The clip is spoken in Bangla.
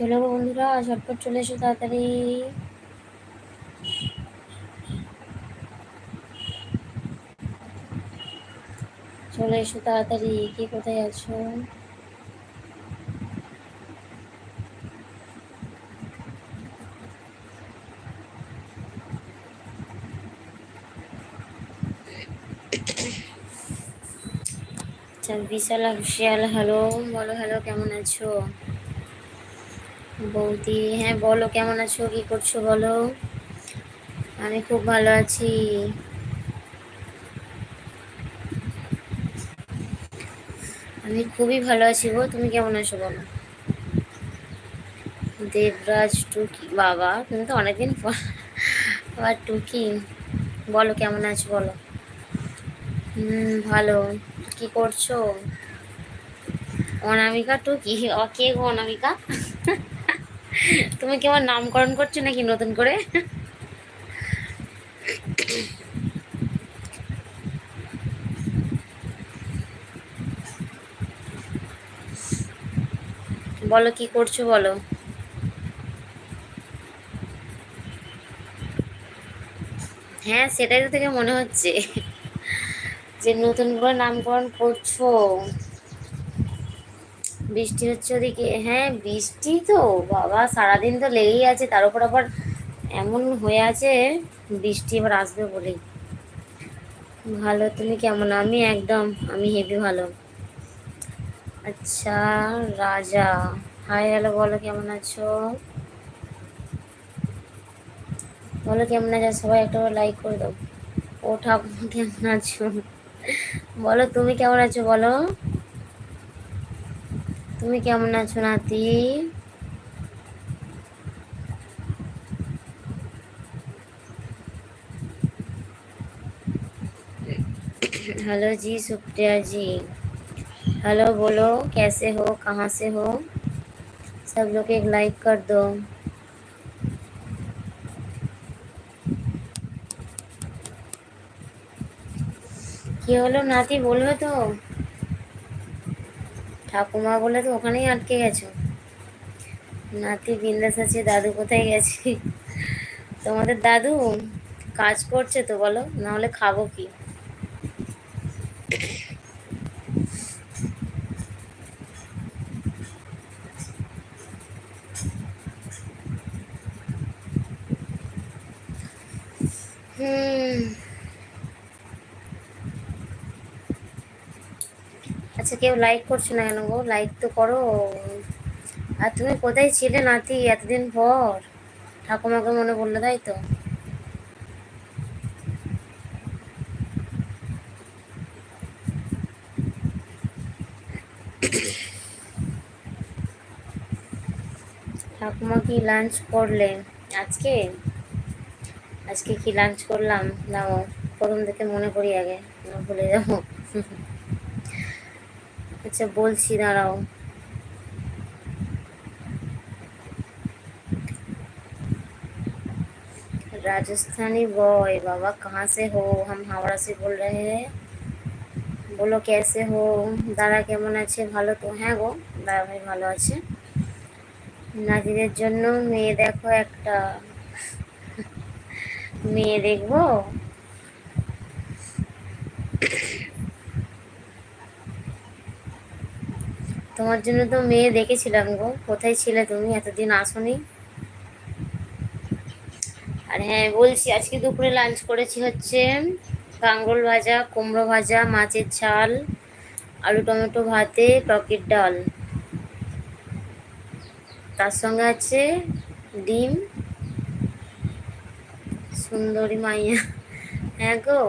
চলো বন্ধুরা, ঝটপট চলে এসো তাড়াতাড়ি। চলে এসো তাড়াতাড়ি, কে কোথায় আছো? বিশাল শিয়াল, হ্যালো বলো। হ্যালো, কেমন আছো বৌদি? হ্যাঁ বলো, কেমন আছো, কি করছো বলো। আমি খুব ভালো আছি। আমি খুবই ভালো আছি গো, তুমি কেমন আছো বলো। দেবরাজ টুকি, বাবা তুমি তো অনেকদিন পর আবার টুকি। বলো কেমন আছো বলো। ভালো। কি করছো? অনামিকা টুকি? কে গো অনামিকা? তুমি কি আমার নামকরণ করছো নাকি নতুন করে? বলো কি করছো বলো। হ্যাঁ, সেটাই তো থেকে মনে হচ্ছে যে নতুন করে নামকরণ করছো। বৃষ্টি হচ্ছে ওদিকে? হ্যাঁ বৃষ্টি তো বাবা সারাদিন তো লেগেই আছে, তার উপর আবার এমন হয়ে আছে বৃষ্টি এবার আসবে বলেই। ভালো, তুমি কেমন? আমি হেভি ভালো। আচ্ছা, রাজা, হাই হ্যালো বলো, কেমন আছো বলো। কেমন আছো সবাই, একটা লাইক করে দাও। ও ঠাকুমা কেমন আছো বলো। তুমি কেমন আছো বলো। তুমি কেমন আছো নাতি? हेलो जी सुप्रिया जी। हेलो बोलो, कैसे हो, कहाँ से हो? सब लोग एक लाइक कर दो। কি হলো নাতি, বলবে তো। ঠাকুমা বলে তো ওখানেই আটকে গেছো। নাতি বিন্দাস আছে, দাদু কোথায় গেছে? তোমাদের দাদু কাজ করছে তো বলো, না হলে খাবো কি। হুম। আচ্ছা, কেউ লাইক করছো না কেন গো? লাইক তো করো। আর তুমি কোথায় ছিলে নাতি এতদিন পর? ঠাকুমাকে মনে পড়লো তাই তো? ঠাকুমা কি লাঞ্চ করলে আজকে? আজকে কি লাঞ্চ করলাম দাও, প্রথম থেকে মনে করি আগে, না ভুলে যাবো। আচ্ছা বলছি, দাঁড়াও। राजस्थानी बॉय, बाबा कहाँ से हो? हम हावड़ा से बोल रहे हैं। बोलो कैसे हो? দাদা কেমন আছে? ভালো তো? হ্যাঁ গো, দাদা ভাই ভালো আছে। নাতিদের জন্য মেয়ে দেখো একটা। মেয়ে দেখবো? তোমার জন্য তো মেয়ে দেখেছিলাম গো, কোথায় ছিলে তুমি এতদিন আসোনি। আর হ্যাঁ বলছি, আজকে দুপুরে লাঞ্চ করেছি হচ্ছে কাঁকরোল ভাজা, কুমড়ো ভাজা, মাছের ঝাল, আলু টমেটো ভাতে, টকের ডাল, তার সঙ্গে আছে ডিম। সুন্দরী মাইয়া, হ্যাঁ গো।